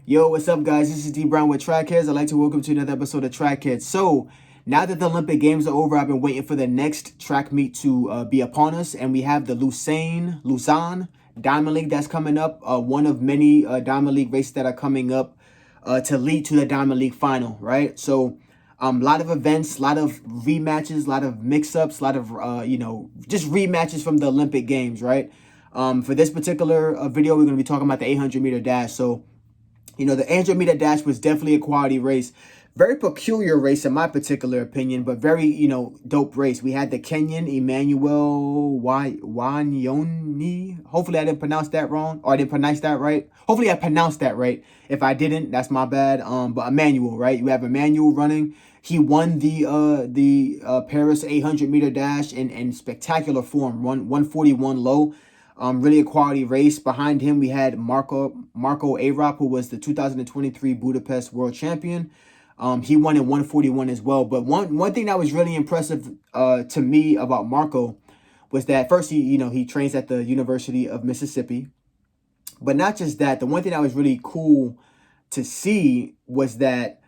Yo, what's up, guys? This is D Brown with Trackheads. I'd like to welcome to another episode of Trackheads. So, now that the Olympic Games are over, I've been waiting for the next track meet to be upon us, and we have the Lausanne Diamond League that's coming up. One of many Diamond League races that are coming up to lead to the Diamond League final, right? So, a lot of events, a lot of rematches, a lot of mix-ups, a lot of just rematches from the Olympic Games, right? For this particular video, we're going to be talking about the 800-meter dash. So, the 800-meter dash was definitely a quality race. Very peculiar race in my particular opinion, but very, dope race. We had the Kenyan Emmanuel Wanyonyi. Hopefully I didn't pronounce that wrong, or I didn't pronounce that right. Hopefully I pronounced that right. If I didn't, that's my bad. But Emmanuel, right? You have Emmanuel running. He won the Paris 800-meter dash in spectacular form. 141 low. Really a quality race. Behind him, we had Marco Arop, who was the 2023 Budapest World Champion. He won in 141 as well. But one thing that was really impressive to me about Marco was that first he trains at the University of Mississippi. But not just that, the one thing that was really cool to see was that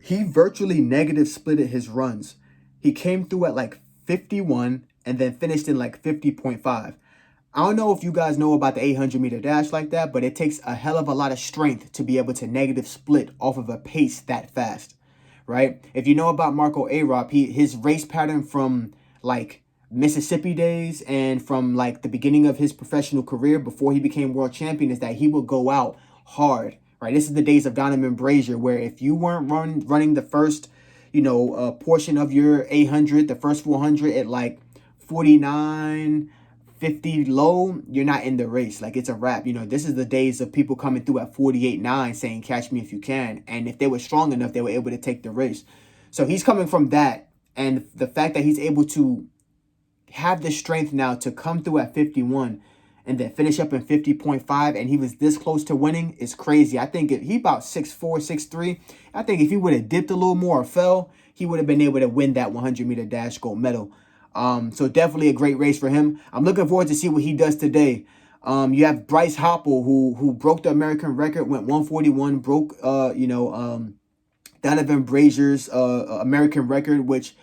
he virtually negative splitted his runs. He came through at like 51 and then finished in like 50.5. I don't know if you guys know about the 800-meter dash like that, but it takes a hell of a lot of strength to be able to negative split off of a pace that fast, right? If you know about Marco Arop, his race pattern from like Mississippi days and from like the beginning of his professional career before he became world champion is that he would go out hard, right? This is the days of Donovan Brazier, where if you weren't running the first, portion of your 800, the first 400 at like 49, 50 low, you're not in the race. Like, it's a wrap. This is the days of people coming through at 48.9 saying, catch me if you can. And if they were strong enough, they were able to take the race. So he's coming from that. And the fact that he's able to have the strength now to come through at 51 and then finish up in 50.5, and he was this close to winning is crazy. I think he about 6'4", 6'3". I think if he would have dipped a little more or fell, he would have been able to win that 100-meter dash gold medal. So definitely a great race for him. I'm looking forward to see what he does today. You have Bryce Hoppel, who broke the American record, went 141, broke Donovan Brazier's American record, which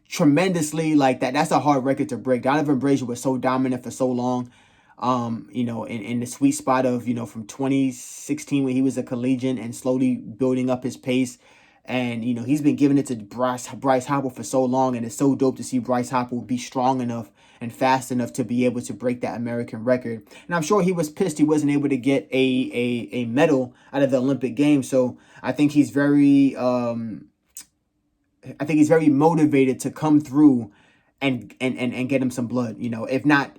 tremendously, like, that's a hard record to break. Donovan Brazier was so dominant for so long. In the sweet spot of, from 2016 when he was a collegiate and slowly building up his pace. And, he's been giving it to Bryce Hoppel for so long. And it's so dope to see Bryce Hoppel be strong enough and fast enough to be able to break that American record. And I'm sure he was pissed he wasn't able to get a medal out of the Olympic Games. So I think he's very motivated to come through and get him some blood. If not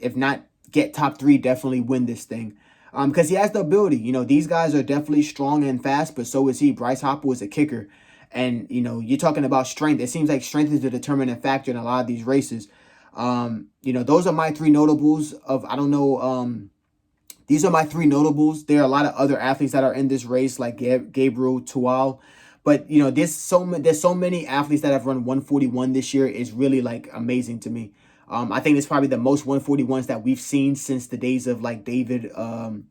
get top 3, definitely win this thing. Because he has the ability. These guys are definitely strong and fast, but so is he. Bryce Hoppel is a kicker. And, you're talking about strength. It seems like strength is the determining factor in a lot of these races. Those are my 3 notables of, these are my 3 notables. There are a lot of other athletes that are in this race, like Gabriel Tual. But, there's so many athletes that have run 141 this year. Is really, like, amazing to me. I think it's probably the most 141s that we've seen since the days of, like, David, the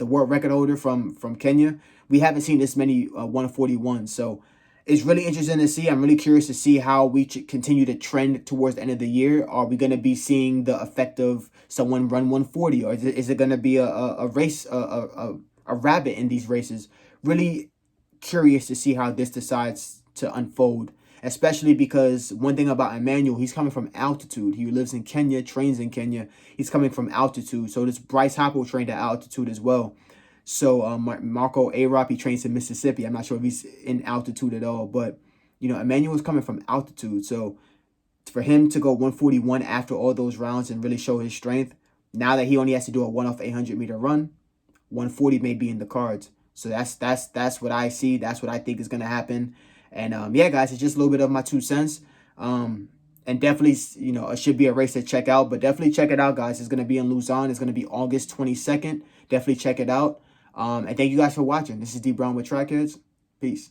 world record holder from Kenya. We haven't seen this many 141s. So it's really interesting to see. I'm really curious to see how we continue to trend towards the end of the year. Are we going to be seeing the effect of someone run 140? Or is it going to be a race, a rabbit in these races? Really curious to see how this decides to unfold. Especially because one thing about Emmanuel, he's coming from altitude. He lives in Kenya, trains in Kenya. He's coming from altitude. So this Bryce Hoppel trained at altitude as well. So Marco Arop, he trains in Mississippi. I'm not sure if he's in altitude at all. But, Emmanuel's coming from altitude. So for him to go 141 after all those rounds and really show his strength, now that he only has to do a one-off 800-meter run, 140 may be in the cards. So that's what I see. That's what I think is going to happen. And, yeah, guys, it's just a little bit of my 2 cents. And definitely, it should be a race to check out. But definitely check it out, guys. It's going to be in Lausanne. It's going to be August 22nd. Definitely check it out. And thank you guys for watching. This is D Brown with Trackheads. Peace.